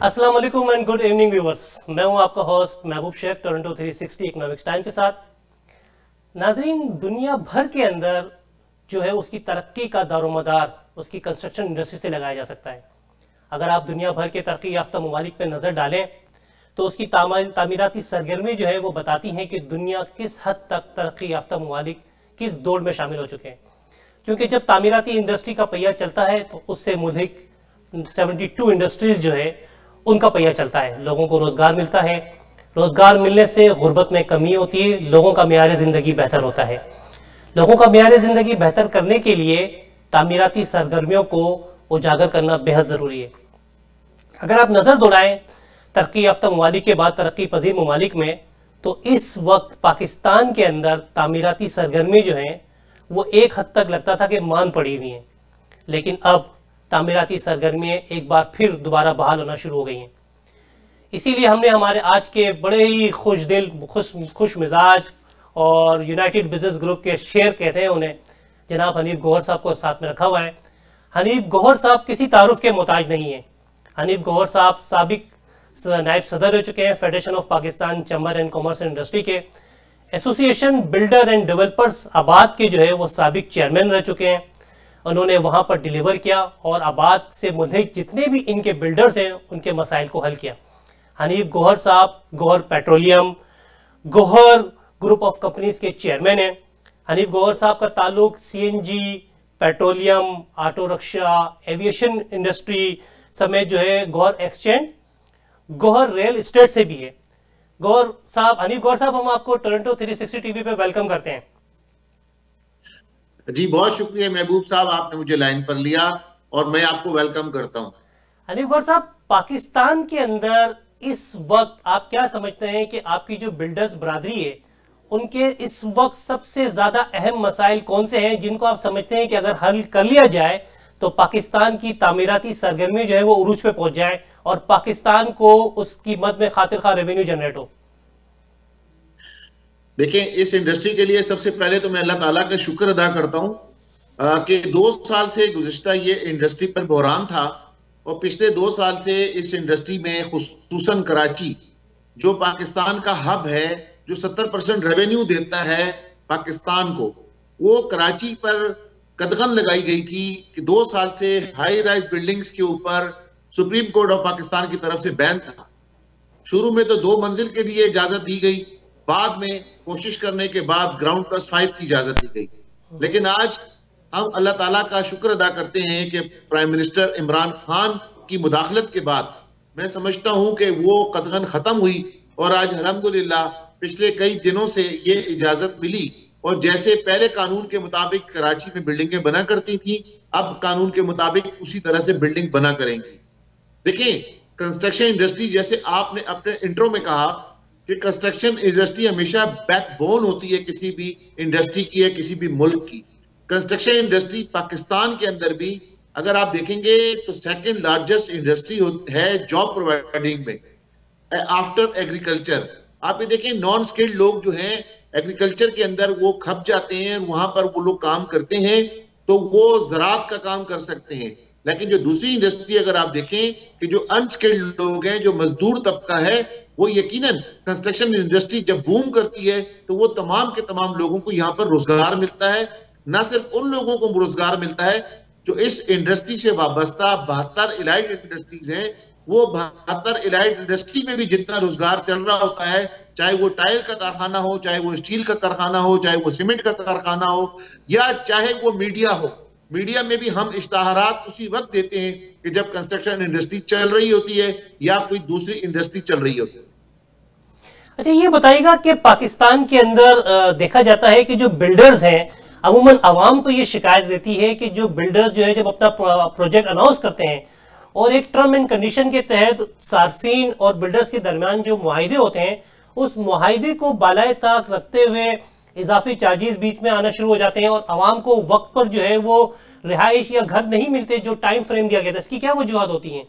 अस्सलाम वालेकुम and good evening viewers. मैं हूं आपका होस्ट महबूब शेख, टोरंटो 360 इकोनॉमिक्स टाइम के साथ। नाजरीन, दुनिया भर के अंदर जो है उसकी तरक्की का दारोमदार उसकी कंस्ट्रक्शन इंडस्ट्री से लगाया जा सकता है। अगर आप दुनिया भर के तरक्की याफ्ता ममालिक पर नज़र डालें तो उसकी तामीराती सरगर्मी जो है वो बताती हैं कि दुनिया किस हद तक तरक्की याफ्ता ममालिक किस दौड़ में शामिल हो चुके हैं। क्योंकि जब तामीराती इंडस्ट्री का पहिया चलता है तो उससे मुल्क 72 इंडस्ट्रीज जो है उनका पहिया चलता है, लोगों को रोजगार मिलता है। रोजगार मिलने से गुर्बत में कमी होती है, लोगों का मेयार जिंदगी बेहतर होता है। लोगों का मेयार जिंदगी बेहतर करने के लिए तामीराती सरगर्मियों को उजागर करना बेहद जरूरी है। अगर आप नजर दौड़ाएं तरक्की याफ्ता ममालिक के बाद तरक्की पजीर ममालिक में, तो इस वक्त पाकिस्तान के अंदर तामीराती सरगर्मी जो है वो एक हद तक लगता था कि मान पड़ी हुई हैं, लेकिन अब तामीराती सरगर्मियाँ एक बार फिर दोबारा बहाल होना शुरू हो गई हैं। इसीलिए हमने हमारे आज के बड़े ही खुश दिल खुश मिजाज और यूनाइटेड बिजनेस ग्रुप के शेयर कहते हैं उन्हें, जनाब हनीफ गौहर साहब को साथ में रखा हुआ है। हनीफ गौहर साहब किसी तारुफ के मोहताज नहीं हैं। हनीफ गौहर साहब साबिक नायब सदर हो चुके हैं federation of Pakistan chamber and commerce industry के, एसोसिएशन बिल्डर एंड डेवलपर्स आबाद के जो है वो साबिक चेयरमैन रह चुके हैं। उन्होंने वहां पर डिलीवर किया और आबाद से मुल्क जितने भी इनके बिल्डर्स हैं उनके मसाइल को हल किया। हनीफ गौहर साहब Gohar petroleum, Gohar group of companies के चेयरमैन हैं। हनीफ गौहर साहब का ताल्लुक CNG, petroleum, auto rickshaw, aviation industry समेत जो है Gohar exchange, Gohar real estate से भी है। गौहर साहब, हनीफ गौहर साहब, हम आपको टोरंटो 360 टीवी पे वेलकम करते हैं। जी बहुत शुक्रिया महबूब साहब, आपने मुझे लाइन पर लिया और मैं आपको वेलकम करता हूं। हनीफ गौहर साहब, पाकिस्तान के अंदर इस वक्त आप क्या समझते हैं कि आपकी जो बिल्डर्स बरादरी है उनके इस वक्त सबसे ज्यादा अहम मसाइल कौन से हैं जिनको आप समझते हैं कि अगर हल कर लिया जाए तो पाकिस्तान की तामीराती सरगर्मी जो है वो उरूज पे पहुंच जाए और पाकिस्तान को उसकी मद में खातिर खा रेवेन्यू जनरेट हो? देखें, इस इंडस्ट्री के लिए सबसे पहले तो मैं अल्लाह ताला का शुक्र अदा करता हूं कि 2 साल से गुज़िश्ता ये इंडस्ट्री पर बहरान था और पिछले 2 साल से इस इंडस्ट्री में खुसूसन कराची जो पाकिस्तान का हब है, जो 70% रेवेन्यू देता है पाकिस्तान को, वो कराची पर कदगन लगाई गई थी कि 2 साल से हाई राइज बिल्डिंग्स के ऊपर सुप्रीम कोर्ट ऑफ पाकिस्तान की तरफ से बैन था। शुरू में तो 2 मंजिल के लिए इजाजत दी गई, बाद में कोशिश करने के बाद ग्राउंड +5 की इजाजत दी गई। लेकिन आज हम अल्लाह ताला का शुक्र अदा करते हैं कि प्राइम मिनिस्टर इमरान खान की मुदाखलत के बाद मैं समझता हूं कि वो कदगन खत्म हुई और आज अल्हम्दुलिल्लाह पिछले कई दिनों से ये इजाजत मिली और जैसे पहले कानून के मुताबिक कराची में बिल्डिंगें बना करती थी, अब कानून के मुताबिक उसी तरह से बिल्डिंग बना करेंगी। देखिए, कंस्ट्रक्शन इंडस्ट्री, जैसे आपने अपने इंट्रो में कहा कि कंस्ट्रक्शन इंडस्ट्री हमेशा बैकबोन होती है किसी भी इंडस्ट्री की या किसी भी मुल्क की। कंस्ट्रक्शन इंडस्ट्री पाकिस्तान के अंदर भी अगर आप देखेंगे तो सेकंड लार्जेस्ट इंडस्ट्री है जॉब प्रोवाइडिंग में आफ्टर एग्रीकल्चर। आप ये देखें, नॉन स्किल्ड लोग जो हैं एग्रीकल्चर के अंदर वो खप जाते हैं, वहां पर वो लोग काम करते हैं तो वो ज़राअत का काम कर सकते हैं। लेकिन जो दूसरी इंडस्ट्री अगर आप देखें कि जो अनस्किल्ड लोग हैं, जो मजदूर तबका है, वो यकीनन कंस्ट्रक्शन इंडस्ट्री जब बूम करती है तो वो तमाम के तमाम लोगों को यहाँ पर रोजगार मिलता है। ना सिर्फ उन लोगों को रोजगार मिलता है जो इस इंडस्ट्री से वाबस्ता 72 इलाइड इंडस्ट्रीज हैं, वो 72 इलाइड इंडस्ट्री में भी जितना रोजगार चल रहा होता है, चाहे वो टाइल का कारखाना हो, चाहे वो स्टील का कारखाना हो, चाहे वो सीमेंट का कारखाना हो, या चाहे वो मीडिया हो। मीडिया में भी हम इश्ताहारात उसी वक्त देते हैं कि जब कंस्ट्रक्शन इंडस्ट्री चल रही होती है या कोई दूसरी इंडस्ट्री चल रही होती है। अच्छा, ये बताइएगा कि पाकिस्तान के अंदर देखा जाता है कि जो बिल्डर्स हैं, अमूमन आवाम को ये शिकायत रहती है कि जो बिल्डर जो है जब अपना प्रोजेक्ट अनाउंस करते हैं और एक टर्म एंड कंडीशन के तहत सार्फिन और बिल्डर्स के दरमियान जो मुआहिदे होते हैं, उस मुआहिदे को बालाए ताक रखते हुए इजाफी चार्जेस बीच में आना शुरू हो जाते हैं और आवाम को वक्त पर जो है वो रिहाइश या घर नहीं मिलते जो टाइम फ्रेम दिया गया था। इसकी क्या वजूहत होती हैं?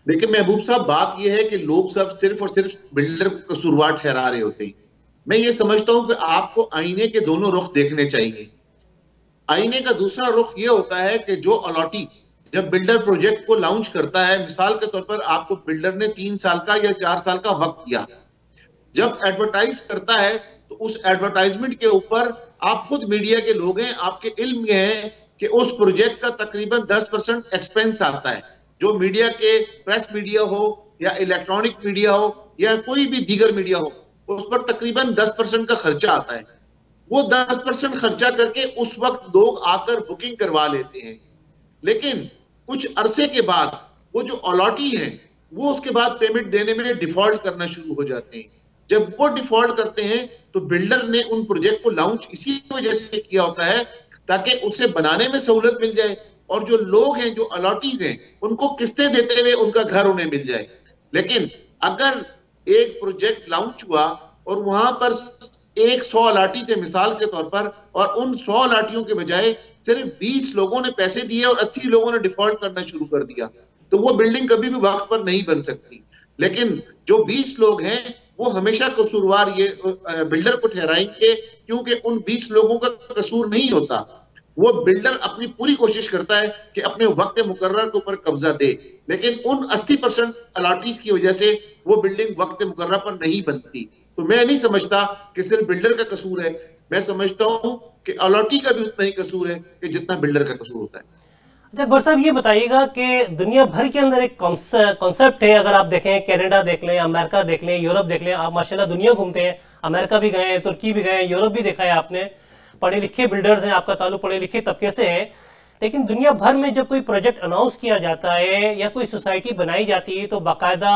देखिए महबूब साहब, बात यह है कि लोग सब सिर्फ और सिर्फ बिल्डर को कसूरवार ठहरा रहे होते हैं। मैं ये समझता हूं कि आपको आईने के दोनों रुख देखने चाहिए। आईने का दूसरा रुख ये होता है कि जो अलॉटी जब बिल्डर प्रोजेक्ट को लॉन्च करता है, मिसाल के तौर पर आपको बिल्डर ने 3 साल का या 4 साल का वक्त दिया, जब एडवर्टाइज करता है तो उस एडवर्टाइजमेंट के ऊपर आप खुद मीडिया के लोग हैं, आपके इल्म में है कि उस प्रोजेक्ट का तकरीबन 10% एक्सपेंस आता है। जो मीडिया के प्रेस मीडिया हो या इलेक्ट्रॉनिक मीडिया हो या कोई भी दीगर मीडिया हो, उस पर तकरीबन 10% का खर्चा आता है। वो 10% खर्चा करके उस वक्त लोग आकर बुकिंग करवा लेते हैं, लेकिन कुछ अरसे के बाद वो जो अलॉटी है वो उसके बाद पेमेंट देने में डिफॉल्ट करना शुरू हो जाते हैं। जब वो डिफॉल्ट करते हैं तो बिल्डर ने उन प्रोजेक्ट को लॉन्च इसी वजह से किया होता है ताकि उसे बनाने में सहूलत मिल जाए और जो लोग हैं, जो अलॉटीज हैं, उनको किस्तें देते हुए उनका घर उन्हें मिल जाए। लेकिन अगर एक प्रोजेक्ट लॉन्च हुआ और वहां पर 100 अलाटी थे मिसाल के तौर पर, और उन 100 अलाटियों के बजाय सिर्फ 20 लोगों ने पैसे दिए और 80 लोगों ने डिफॉल्ट करना शुरू कर दिया, तो वो बिल्डिंग कभी भी वक्त पर नहीं बन सकती। लेकिन जो 20 लोग हैं वो हमेशा कसूरवार ये बिल्डर को ठहराएंगे, क्योंकि उन 20 लोगों का कसूर नहीं होता। वो बिल्डर अपनी पूरी कोशिश करता है कि अपने वक्त मुकर्रर के ऊपर कब्जा दे, लेकिन उन 80% अलाटीज की वजह से वो बिल्डिंग वक्त मुकर्रर पर नहीं बनती। तो मैं नहीं समझता कि सिर्फ बिल्डर का कसूर है, मैं समझता हूं कि अलॉटी का भी उतना ही कसूर है कि जितना बिल्डर का कसूर होता है। अच्छा गौर साहब, ये बताइएगा कि दुनिया भर के अंदर एक कॉन्सेप्ट है, अगर आप देखें कनाडा देख लें, अमेरिका देख लें, यूरोप देख लें, आप माशाल्लाह दुनिया घूमते हैं, अमेरिका भी गए हैं, तुर्की भी गए हैं, यूरोप भी देखा है आपने, पढ़े लिखे बिल्डर्स हैं, आपका ताल्लुक पढ़े लिखे तबके से है। लेकिन दुनिया भर में जब कोई प्रोजेक्ट अनाउंस किया जाता है या कोई सोसाइटी बनाई जाती है तो बाकायदा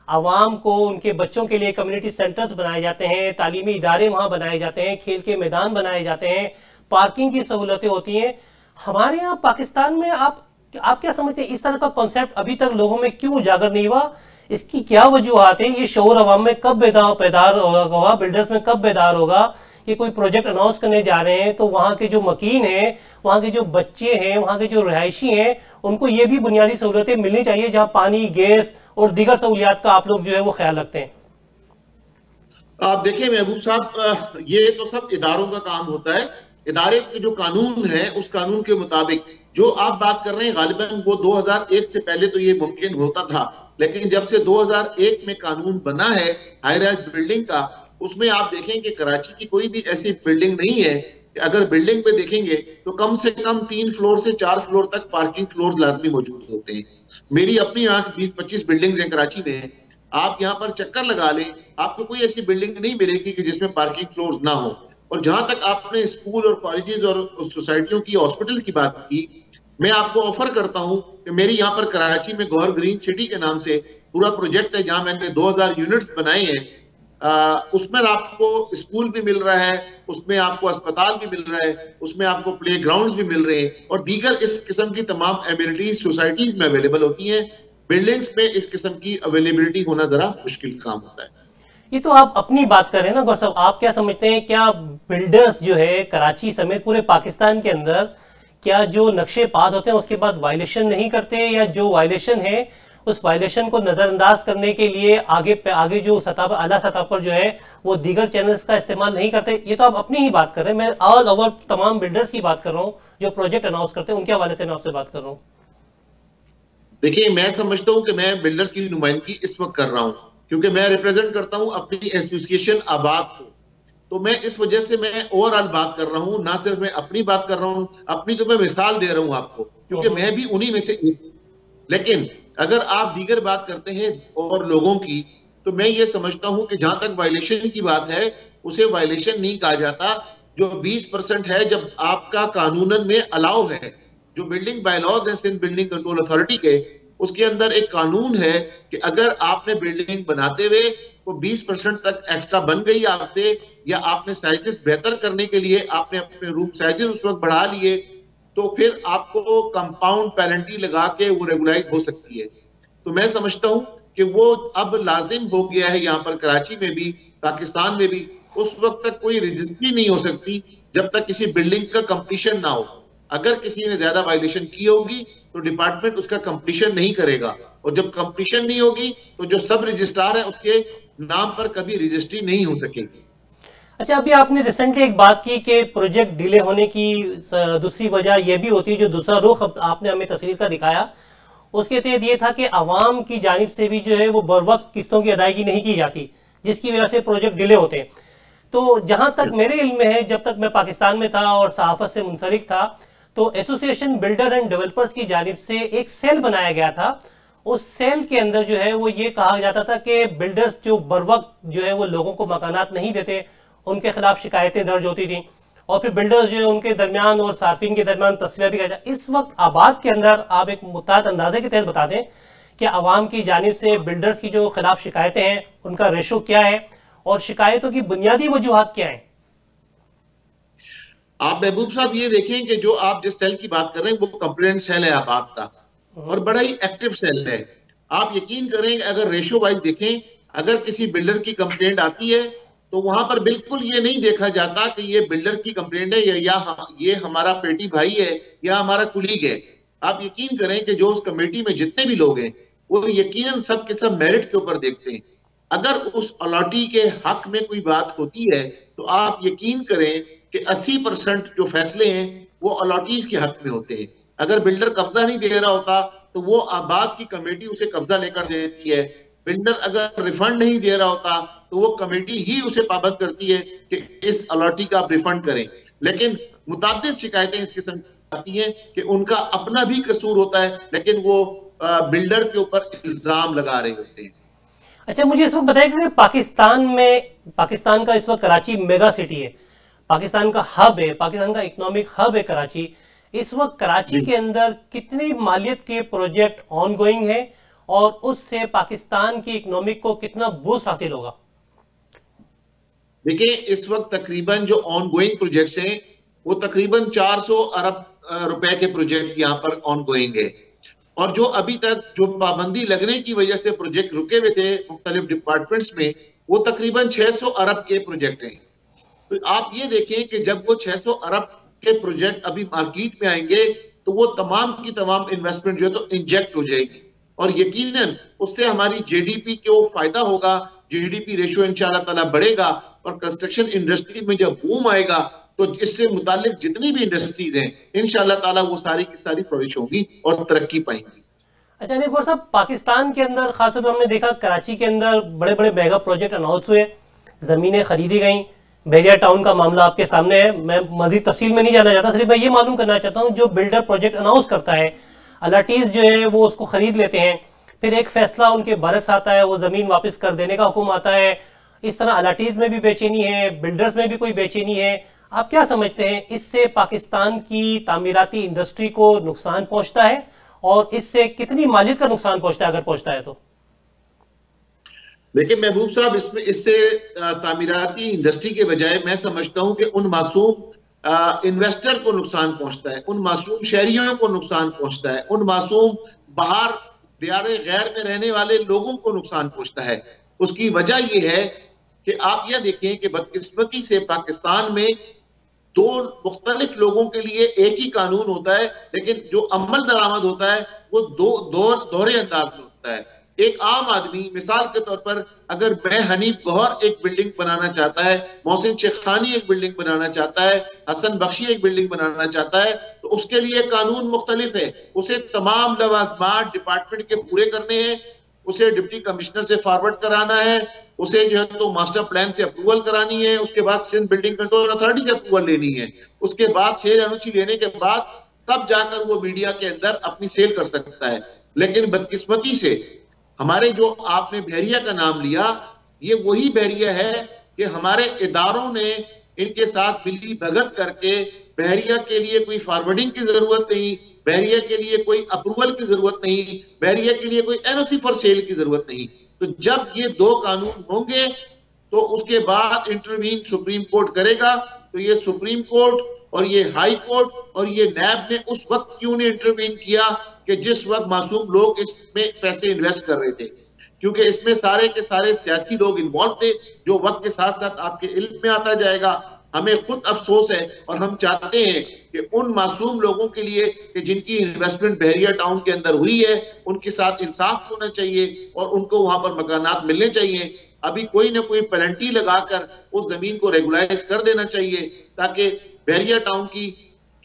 आवाम को, उनके बच्चों के लिए कम्युनिटी सेंटर्स बनाए जाते हैं, तालीमी इदारे वहाँ बनाए जाते हैं, खेल के मैदान बनाए जाते हैं, पार्किंग की सहूलतें होती हैं। हमारे यहाँ पाकिस्तान में आप क्या समझते हैं, इस तरह का कॉन्सेप्ट अभी तक लोगों में क्यों उजागर नहीं हुआ? इसकी क्या वजूहत है? ये शऊर अवाम में कब बेदार होगा, बिल्डर्स में कब बेदार होगा कि कोई प्रोजेक्ट अनाउंस करने जा रहे हैं तो वहाँ के जो मकीन हैं, वहाँ के जो बच्चे हैं, वहाँ के जो रिहायशी हैं, उनको ये भी बुनियादी सहूलतें मिलनी चाहिए जहाँ पानी, गैस और दीगर सहूलियात का आप लोग जो है वो ख्याल रखते हैं। आप देखिए महबूब साहब, ये तो सब इदारों का काम होता है। इदारे के जो कानून है उस कानून के मुताबिक जो आप बात कर रहे हैं, गालिबन वो 2001 से पहले तो ये मुमकिन होता था, लेकिन जब से 2001 में कानून बना है हाई राइज बिल्डिंग का, उसमें आप देखें कि कराची की कोई भी ऐसी बिल्डिंग नहीं है कि अगर बिल्डिंग पे देखेंगे तो कम से कम 3 फ्लोर से 4 फ्लोर तक पार्किंग फ्लोर लाजमी मौजूद होते हैं। मेरी अपनी आंख 20-25 बिल्डिंग्स हैं कराची में, आप यहाँ पर चक्कर लगा लें, आपको कोई ऐसी बिल्डिंग नहीं मिलेगी कि जिसमें पार्किंग फ्लोर ना हो। और जहां तक आपने स्कूल और कॉलेजेस और सोसाइटियों की, हॉस्पिटल की बात की, मैं आपको ऑफर करता हूं कि मेरी यहाँ पर कराची में गौहर ग्रीन सिटी के नाम से पूरा प्रोजेक्ट है जहां मैंने 2000 यूनिट्स बनाए हैं। उसमें आपको स्कूल भी मिल रहा है, उसमें आपको अस्पताल भी मिल रहा है, उसमें आपको प्ले ग्राउंड भी मिल रहे हैं और दीगर इस किस्म की तमाम एमिनिटीज सोसाइटीज में अवेलेबल होती हैं। बिल्डिंग्स में इस किस्म की अवेलेबिलिटी होना जरा मुश्किल काम होता है। ये तो आप अपनी बात कर रहे हैं ना गौर साहब, आप क्या समझते हैं, क्या बिल्डर्स जो है कराची समेत पूरे पाकिस्तान के अंदर क्या जो नक्शे पास होते हैं उसके बाद वायलेशन नहीं करते, या जो वायलेशन है उस वायलेशन को नजरअंदाज करने के लिए आगे जो सतह पर, आला सतह पर जो है वो दीगर चैनल्स का इस्तेमाल नहीं करते? ये तो आप अपनी ही बात कर रहे हैं, मैं ऑल ओवर तमाम बिल्डर्स की बात कर रहा हूँ जो प्रोजेक्ट अनाउंस करते हैं, उनके हवाले से मैं आपसे बात कर रहा हूँ। देखिए, मैं समझता हूँ कि मैं बिल्डर्स की नुमाइंदगी इस वक्त कर रहा हूँ क्योंकि मैं रिप्रेजेंट करता हूँ अपनी एसोसिएशन आबाद को, तो मैं इस वजह से मैं ओवरऑल बात कर रहा हूँ, ना सिर्फ मैं अपनी बात कर रहा हूँ, अपनी तो मैं मिसाल दे रहा हूँ आपको क्योंकि मैं भी उन्हीं में से एक। लेकिन अगर आप दीगर बात करते हैं और लोगों की, तो मैं ये समझता हूँ कि जहां तक वायलेशन की बात है उसे वायलेशन नहीं कहा जाता। जो 20% है, जब आपका कानूनन में अलाउ है, जो बिल्डिंग बायलॉज है सिंध बिल्डिंग कंट्रोल अथॉरिटी के, उसके अंदर एक कानून है कि अगर आपने बिल्डिंग बनाते हुए वो 20% तक एक्स्ट्रा बन गई आपसे, या आपने साइजेस बेहतर करने के लिए आपने अपने रूम साइजेस उस वक्त बढ़ा लिए, तो फिर आपको कंपाउंड पेनल्टी लगा के वो रेगुलाइज हो सकती है। तो मैं समझता हूं कि वो अब लाजिम हो गया है यहाँ पर कराची में भी, पाकिस्तान में भी। उस वक्त तक कोई रजिस्ट्री नहीं हो सकती जब तक किसी बिल्डिंग का कंप्लीशन ना हो। अगर किसी ने ज्यादा वायलेशन की होगी तो डिपार्टमेंट उसका कंप्लीशन नहीं करेगा, और जब कंप्लीशन नहीं होगी तो जो सब रजिस्ट्रार है उसके नाम पर कभी रजिस्ट्री नहीं हो सकेगी। अच्छा, अभी आपने रिसेंटली एक बात की कि प्रोजेक्ट डिले होने की दूसरी वजह यह भी होती है, जो दूसरा रुख आपने हमें तस्वीर का दिखाया उसके तहत ये था कि आवाम की जानिब से भी जो है वो बर वक्त किस्तों की अदायगी नहीं की जाती, जिसकी वजह से प्रोजेक्ट डिले होते हैं। तो जहां तक मेरे इल्म में है, जब तक मैं पाकिस्तान में था और सहाफत से मुंसलिक था, तो एसोसिएशन बिल्डर एंड डेवलपर्स की जानिब से एक सेल बनाया गया था। उस सेल के अंदर जो है वो ये कहा जाता था कि बिल्डर्स जो बर वक्त जो है वो लोगों को मकानात नहीं देते, उनके खिलाफ शिकायतें दर्ज होती थी, और फिर बिल्डर्स जो है उनके दरमियान और सार्फिन के दरमियान तस्वीर भी किया। इस वक्त आबाद के अंदर आप एक मुताद अंदाजे के तहत बता दें कि आवाम की जानिब से बिल्डर्स की जो खिलाफ शिकायतें हैं उनका रेशो क्या है और शिकायतों की बुनियादी वजूहात क्या है? आप महबूब साहब ये देखें कि जो आप जिस सेल की बात कर रहे हैं वो कंप्लेंट सेल है आबाद का, और बड़ा ही एक्टिव सेल है। आप यकीन करें अगर रेशो वाइज देखें, अगर किसी बिल्डर की कंप्लेंट आती है तो वहां पर बिल्कुल ये नहीं देखा जाता कि ये बिल्डर की कंप्लेंट है या ये हमारा पेटी भाई है या हमारा कुलीग है। आप यकीन करें कि जो उस कमेटी में जितने भी लोग हैं वो यकीनन सब के सब मेरिट के ऊपर देखते हैं। अगर उस अलॉटी के हक में कोई बात होती है तो आप यकीन करें कि 80% जो फैसले हैं वो अलॉटीज के हक में होते हैं। अगर बिल्डर कब्जा नहीं दे रहा होता तो वो आबाद की कमेटी उसे कब्जा लेकर देती है। बिल्डर अगर रिफंड नहीं दे रहा होता तो वो कमेटी ही उसे पाबंद करती है कि इस अलॉटी का आप रिफंड करें। लेकिन मुताद्दिद शिकायतें इस किस्म आती हैं कि उनका अपना भी कसूर होता है, लेकिन वो बिल्डर के ऊपर इल्जाम लगा रहे होते हैं। अच्छा, मुझे इस वक्त बताइए कि पाकिस्तान का इस वक्त कराची मेगा सिटी है, पाकिस्तान का हब है, पाकिस्तान का इकोनॉमिक हब है कराची। इस वक्त कराची के अंदर कितनी मालियत के प्रोजेक्ट ऑन गोइंग है और उससे पाकिस्तान की इकोनॉमिक को कितना बूस्ट हासिल होगा? देखिए, इस वक्त तकरीबन जो ऑन गोइंग प्रोजेक्ट्स हैं वो तकरीबन 400 अरब रुपए के प्रोजेक्ट यहाँ पर ऑन गोइंग है, और जो अभी तक जो पाबंदी लगने की वजह से प्रोजेक्ट रुके हुए थे मुख्तलिफ डिपार्टमेंट्स में वो तकरीबन 600 अरब के प्रोजेक्ट हैं। तो आप ये देखें कि जब वो 600 अरब के प्रोजेक्ट अभी मार्केट में आएंगे तो वो तमाम की तमाम इन्वेस्टमेंट जो है तो इंजेक्ट हो जाएगी, और यकीनन उससे हमारी जीडीपी को फायदा होगा। जीडीपी रेशो इंशाल्लाह ताला बढ़ेगा, और कंस्ट्रक्शन इंडस्ट्री में जब बूम आएगा तो इससे मुतालिक जितनी भी इंडस्ट्रीज हैं इंशाल्लाह ताला वो सारी की सारी फ्लोरिश होंगी और तरक्की पाएंगी। अच्छा नीर साहब, पाकिस्तान के अंदर खासतौर पर हमने देखा कराची के अंदर बड़े बड़े मेगा प्रोजेक्ट अनाउंस हुए, जमीनें खरीदी गई, बहरिया टाउन का मामला आपके सामने है। मैं मजीद तफसील में नहीं जाना चाहता, सिर्फ मैं ये मालूम करना चाहता हूँ, जो बिल्डर प्रोजेक्ट अनाउंस करता है, अलाटीज जो है वो उसको खरीद लेते हैं, फिर एक फैसला उनके बरक्स आता है, वो जमीन वापस कर देने का हुक्म आता है। इस तरह अलाटीज में भी बेचैनी है, बिल्डर्स में भी कोई बेचैनी है। आप क्या समझते हैं, इससे पाकिस्तान की तामीराती इंडस्ट्री को नुकसान पहुंचता है और इससे कितनी मालियत का नुकसान पहुंचता है, अगर पहुंचता है तो? देखिए महबूब साहब, इससे तामीराती इंडस्ट्री के बजाय मैं समझता हूं कि उन मासूम इन्वेस्टर को नुकसान पहुंचता है, उन मासूम शहरियों को नुकसान पहुंचता है, उन मासूम बाहर दियारे गैर में रहने वाले लोगों को नुकसान पहुंचता है। उसकी वजह यह है कि आप यह देखें कि बदकिस्मती से पाकिस्तान में दो मुख्तलिफ लोगों के लिए एक ही कानून होता है, लेकिन जो अमल दरामद होता है वो दोहरे अंदाज में होता है। एक आम आदमी मिसाल के तौर पर अगर मैं हनीफ गौहर एक बिल्डिंग बनाना चाहता है, मोहसिन शेखानी एक बिल्डिंग बनाना चाहता है, हसन बख्शी एक बिल्डिंग बनाना चाहता है, तो उसके लिए कानून मुख्तलिफ है। उसे तमाम लवाजमात डिपार्टमेंट के पूरे करने हैं, उसे डिप्टी कमिश्नर से फॉरवर्ड कराना है, उसे जो है तो मास्टर प्लान से अप्रूवल करानी है, उसके बाद सिंध बिल्डिंग कंट्रोल अथॉरिटी से अप्रूवल लेनी है, उसके बाद सेल एनओसी लेने के बाद तब जाकर वो मीडिया के अंदर अपनी सेल कर सकता है। लेकिन बदकिस्मती से हमारे जो आपने बहरिया का नाम लिया, ये वही बहरिया है कि हमारे इदारों ने इनके साथ मिली भगत करके बहरिया के लिए कोई फॉरवर्डिंग की जरूरत नहीं, बहरिया के लिए कोई अप्रूवल की जरूरत नहीं, बहरिया के लिए कोई एनओसी फॉर सेल की जरूरत नहीं। तो जब ये दो कानून होंगे तो उसके बाद इंटरवीन सुप्रीम कोर्ट करेगा। तो ये सुप्रीम कोर्ट और ये हाई कोर्ट और ये नैब ने उस वक्त क्यों नहीं इंटरवीन किया कि जिस वक्त मासूम लोग इसमें पैसे इन्वेस्ट कर रहे थे, क्योंकि इसमें सारे के सारे सियासी लोग इन्वॉल्व थे, जो वक्त के साथ साथ आपके इल्म में आता जाएगा। हमें खुद अफसोस है और हम चाहते हैं कि उन मासूम लोगों के लिए कि जिनकी इन्वेस्टमेंट बहरिया टाउन के अंदर हुई है, उनके साथ इंसाफ होना चाहिए और उनको वहां पर मकानात मिलने चाहिए। अभी कोई ना कोई पेनल्टी लगाकर उस जमीन को रेगुलाइज कर देना चाहिए, ताकि बहरिया टाउन की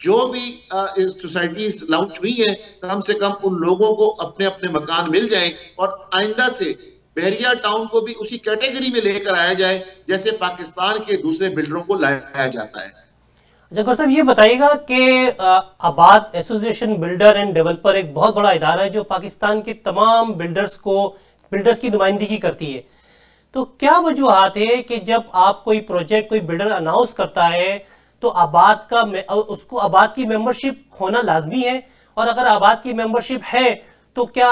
जो भी सोसाइटीज लॉन्च हुई है, कम से कम उन लोगों को अपने अपने मकान मिल जाए और आइंदा से बहरिया टाउन को भी उसी कैटेगरी में लेकर आया जाए जैसे पाकिस्तान के दूसरे बिल्डरों को लाया जाता है। जगौर साहब, ये बताइएगा कि आबाद एसोसिएशन बिल्डर एंड डेवलपर एक बहुत बड़ा इदारा है जो पाकिस्तान के तमाम बिल्डर्स की नुमाइंदगी करती है। तो क्या वजूहात है कि जब आप कोई प्रोजेक्ट कोई बिल्डर अनाउंस करता है तो उसको आबाद की मेंबरशिप होना लाजमी है, और अगर आबाद की मेंबरशिप है तो क्या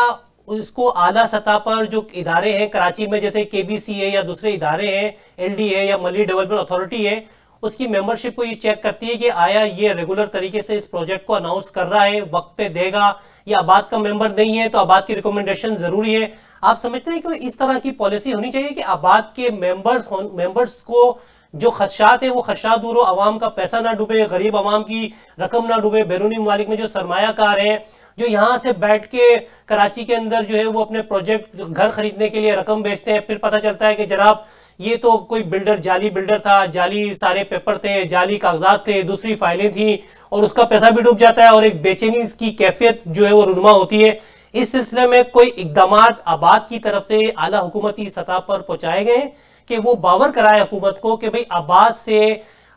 उसको आला सतह पर जो इदारे हैं कराची में जैसे केबीसी है या दूसरे इदारे हैं, एलडी है या मली डेवलपमेंट अथॉरिटी है, उसकी मेंबरशिप को ये चेक करती है कि आया ये रेगुलर तरीके से इस प्रोजेक्ट को अनाउंस कर रहा है, वक्त पे देगा, या आबाद का मेंबर नहीं है तो आबाद की रिकमेंडेशन जरूरी है? आप समझते हैं कि इस तरह की पॉलिसी होनी चाहिए कि आबाद के मेंबर्स को जो खदशात है वो खदशात दूर हो, आवाम का पैसा ना डूबे, गरीब आवाम की रकम ना डूबे, बैरूनी ममालिक में जो सरमायाकार हैं जो यहाँ से बैठ के कराची के अंदर जो है वो अपने प्रोजेक्ट घर खरीदने के लिए रकम बेचते हैं, फिर पता चलता है कि जनाब ये तो कोई बिल्डर जाली बिल्डर था, जाली सारे पेपर थे, जाली कागजात थे, दूसरी फाइलें थी, और उसका पैसा भी डूब जाता है और एक बेचैनी की कैफियत जो है वो रुनमा होती है। इस सिलसिले में कोई इकदाम आबाद की तरफ से आला हुकूमती सतह पर पहुंचाए गए कि वो बावर कराए हुकूमत को कि भाई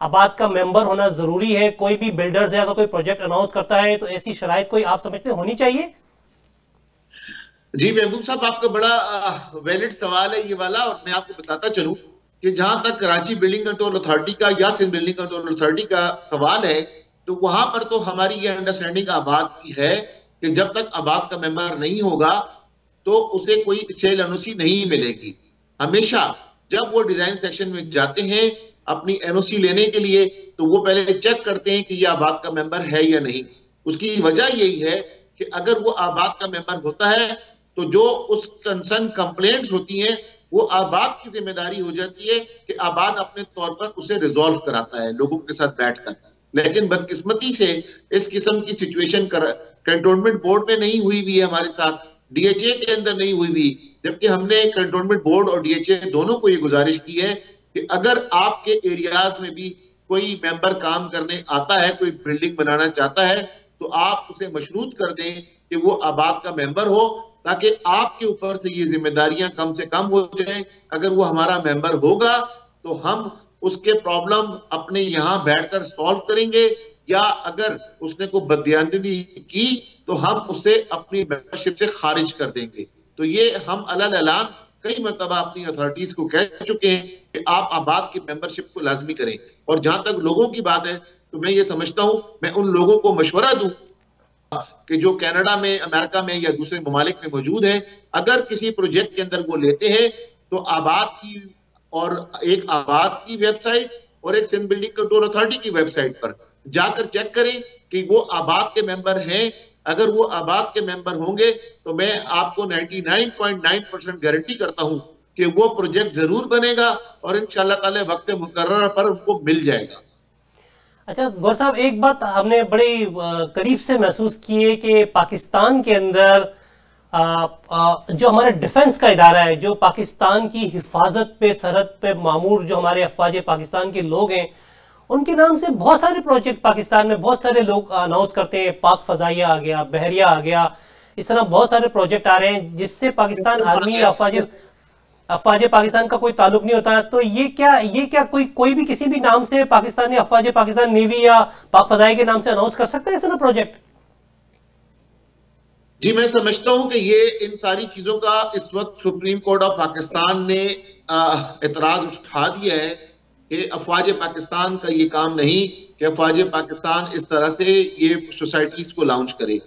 आबाद का मेंबर होना जरूरी है, कोई भी बिल्डर है अगर कोई प्रोजेक्ट अनाउंस करता है तो ऐसी शराइत कोई आप समझते होनी चाहिए? जी महबूब साहब, आपका बड़ा वैलिड सवाल है ये वाला, और मैं आपको बताता चलूं कि जहां तक कराची बिल्डिंग कंट्रोल अथॉरिटी का या सिंध बिल्डिंग कंट्रोल अथॉरिटी का सवाल है, तो वहां पर तो हमारी ये अंडरस्टैंडिंग आबाद की है कि जब तक आबाद का मेंबर नहीं होगा तो उसे कोई सेल एनओसी नहीं मिलेगी। हमेशा जब वो डिजाइन सेक्शन में जाते हैं अपनी एनओसी लेने के लिए तो वो पहले चेक करते हैं कि ये आबाद का मेंबर है या नहीं। उसकी वजह यही है कि अगर वो आबाद का मेंबर होता है तो जो उस कंसर्न कंप्लेंट्स होती हैं वो आबाद की जिम्मेदारी हो जाती है कि आबाद अपने तौर पर उसे रिजॉल्व कराता है लोगों के साथ बैठकर। लेकिन बदकिस्मती से इस किस्म की सिचुएशन कंटोनमेंट बोर्ड में नहीं हुई हुई है, हमारे साथ डीएचए के अंदर नहीं हुई हुई, जबकि हमने कंटोनमेंट बोर्ड और डीएचए दोनों को ये गुजारिश की है कि अगर आपके एरियाज में भी कोई मेंबर काम करने आता है, कोई बिल्डिंग बनाना चाहता है, तो आप उसे मशरूत कर दें कि वो आबाद का मेंबर हो, ताकि आपके ऊपर से ये जिम्मेदारियां कम से कम हो जाएं। अगर वो हमारा मेंबर होगा तो हम उसके प्रॉब्लम अपने यहाँ बैठकर सॉल्व करेंगे, या अगर उसने कोई बददियानगी की तो हम उसे अपनी मेंबरशिप से खारिज कर देंगे। तो ये हम अलग ऐलान कई मरतबा अपनी अथॉरिटीज को कह चुके हैं कि आप आबाद की मेंबरशिप को लाजमी करें। और जहां तक लोगों की बात है तो मैं ये समझता हूं, मैं उन लोगों को मशवरा दूं कि जो कनाडा में, अमेरिका में या दूसरे ममालिक में मौजूद हैं, अगर किसी प्रोजेक्ट के अंदर वो लेते हैं तो आबाद की वेबसाइट और एक सिंध बिल्डिंग कंट्रोल अथॉरिटी की वेबसाइट पर जाकर चेक करें कि वो आबाद के मेंबर हैं। अगर वो आबाद के मेंबर होंगे तो मैं आपको 99.9% गारंटी करता हूं कि वो प्रोजेक्ट जरूर बनेगा और इंशाअल्लाह ताला वक्त मुकर्रर पर उनको मिल जाएगा। अच्छा गौर साहब, एक बात हमने बड़े करीब से महसूस की है कि पाकिस्तान के अंदर जो हमारे डिफेंस का इदारा है, जो पाकिस्तान की हिफाजत पे, सरहद पे मामूर जो हमारे अफवाज पाकिस्तान के लोग हैं, उनके नाम से बहुत सारे प्रोजेक्ट पाकिस्तान में बहुत सारे लोग अनाउंस करते हैं। पाक फजाइया आ गया, बहरिया आ गया, इस तरह बहुत सारे प्रोजेक्ट आ रहे हैं जिससे पाकिस्तान आर्मी अफवाज पाकिस्तान का कोई ताल्लुक नहीं होता। तो ये क्या कोई भी किसी भी नाम से पाकिस्तानी अफवाज पाकिस्तान नेवी या पाक फजाइया के नाम से अनाउंस कर सकते हैं इस तरह प्रोजेक्ट? जी, मैं समझता हूं कि ये इन सारी चीजों का इस वक्त सुप्रीम कोर्ट ऑफ पाकिस्तान ने एतराज उठा दिया है कि अफवाज पाकिस्तान का ये काम नहीं कि अफवाज पाकिस्तान इस तरह से ये सोसाइटीज को लॉन्च करे।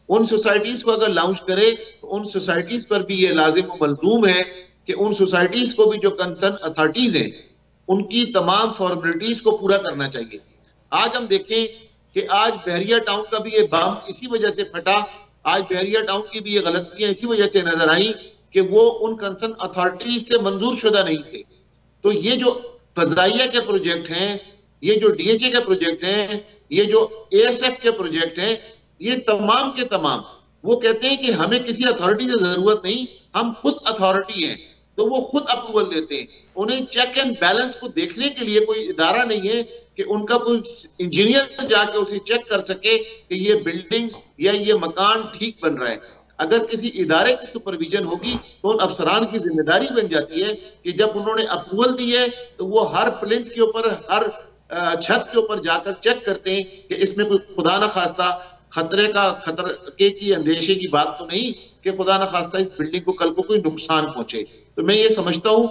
उन सोसाइटीज को अगर लॉन्च करे तो उन सोसाइटीज पर भी ये लाजिम व मलजूम है कि उन सोसाइटीज को भी जो कंसर्न अथॉरिटीज हैं उनकी तमाम फॉर्मेलिटीज को पूरा करना चाहिए। आज हम देखें कि आज बहरिया टाउन का भी ये बम इसी वजह से फटा, आज बहरिया टाउन की भी ये गलतियां इसी वजह से नजर आई कि वो उन कंसर्न अथॉरिटीज से मंजूर शुदा नहीं थे। तो ये जो फजाइया के प्रोजेक्ट हैं, ये जो डीएचए के प्रोजेक्ट हैं, ये जो एएसएफ के प्रोजेक्ट हैं, ये तमाम के तमाम वो कहते हैं कि हमें किसी अथॉरिटी की जरूरत नहीं, हम खुद अथॉरिटी हैं। तो वो खुद अप्रूवल देते हैं। उन्हें चेक एंड बैलेंस को देखने के लिए कोई इदारा नहीं है कि उनका कोई इंजीनियर जाके उसे चेक कर सके कि ये बिल्डिंग या ये मकान ठीक बन रहा है। अगर किसी इदारे की सुपरविजन होगी तो उन अफसरान की जिम्मेदारी बन जाती है कि जब उन्होंने अप्रूवल दी है तो वो हर प्लिंथ के ऊपर, हर छत के ऊपर जाकर चेक करते हैं कि इसमें कोई खुदा ना खास्ता खतरे की अंदेशे की बात तो नहीं कि खुदा ना खास्ता इस बिल्डिंग को कल को कोई नुकसान पहुंचे। तो मैं ये समझता हूं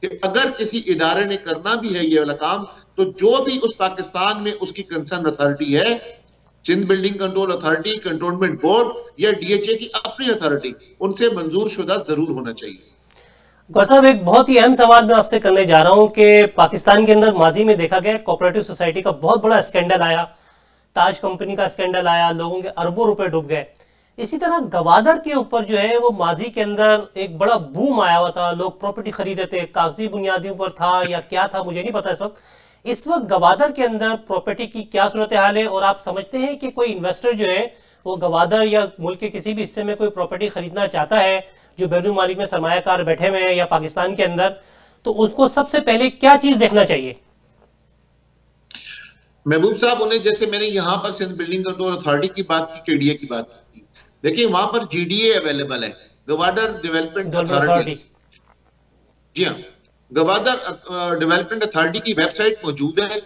कि अगर किसी इदारे ने करना भी है ये वाला काम, तो जो भी उस पाकिस्तान में उसकी कंसर्न अथॉरिटी है, Sindh building control authority, cantonment board या डीएचए की अपनी अथॉरिटी, उनसे मंजूर शुदा जरूर होना चाहिए। गौर साहब, एक बहुत ही अहम सवाल मैं आपसे करने जा रहा हूं कि पाकिस्तान के अंदर माजी में देखा गया कोऑपरेटिव सोसाइटी का बहुत बड़ा स्कैंडल आया, ताज कंपनी का स्कैंडल आया, लोगों के अरबों रुपए डूब गए। इसी तरह गवादर के ऊपर जो है वो माजी के अंदर एक बड़ा बूम आया हुआ था, लोग प्रॉपर्टी खरीदे थे, कागजी बुनियादियों पर था या क्या था मुझे नहीं पता इस वक्त गवादर के अंदर प्रॉपर्टी की क्या सूरत हाल है, और आप समझते हैं कि कोई इन्वेस्टर जो है वो गवादर या मुल्क के किसी भी हिस्से में कोई प्रॉपर्टी खरीदना चाहता है जो बैरुल मालिक में सरमायाकार बैठे हुए हैं या पाकिस्तान के अंदर, तो उसको सबसे पहले क्या चीज देखना चाहिए? महबूब साहब, उन्हें जैसे मैंने यहाँ पर सिंध बिल्डिंग कंट्रोल अथॉरिटी की बात की, केडीए की बात की, देखिए वहां पर जीडीए अवेलेबल है, गवादर डेवलपमेंट अथॉरिटी। जी हाँ, गवादर डेवलपमेंट अथॉरिटी की वेबसाइट मौजूद है।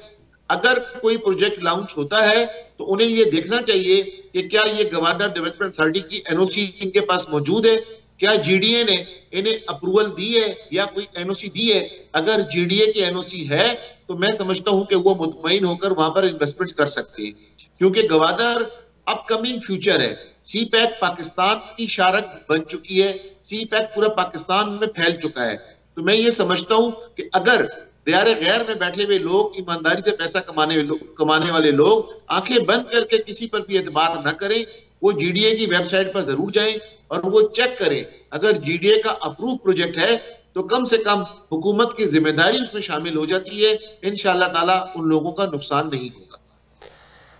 अगर कोई प्रोजेक्ट लॉन्च होता है तो उन्हें यह देखना चाहिए कि क्या ये गवादर डेवलपमेंट अथॉरिटी की एनओसी इनके पास मौजूद है, क्या जीडीए ने इन्हें अप्रूवल दी है या कोई एनओसी दी है। अगर जीडीए की एनओसी है तो मैं समझता हूं कि वो मुतमईन होकर वहां पर इन्वेस्टमेंट कर सकते हैं, क्योंकि गवादर अपकमिंग फ्यूचर है। सी पैक पाकिस्तान की शारक बन चुकी है, सी पैक पूरा पाकिस्तान में फैल चुका है। तो मैं ये समझता हूं कि अगर दियारे गैर में बैठे हुए लोग, ईमानदारी से पैसा कमाने वाले लोग आंखें बंद करके किसी पर भी एतबार न करें, वो जीडीए की वेबसाइट पर जरूर जाएं और वो चेक करें। अगर जीडीए का अप्रूव प्रोजेक्ट है तो कम से कम हुकूमत की जिम्मेदारी उसमें शामिल हो जाती है। इंशाअल्लाह ताला उन लोगों का नुकसान नहीं होगा।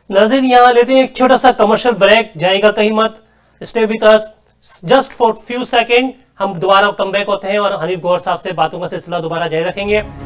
नाज़रीन, यहाँ लेते हैं एक छोटा सा कमर्शियल ब्रेक, जाएगा कहीं मत, stay with us just for few second. हम दोबारा कम बैक होते हैं और हनीफ गौर साहब से बातों का सिलसिला दोबारा जारी रखेंगे।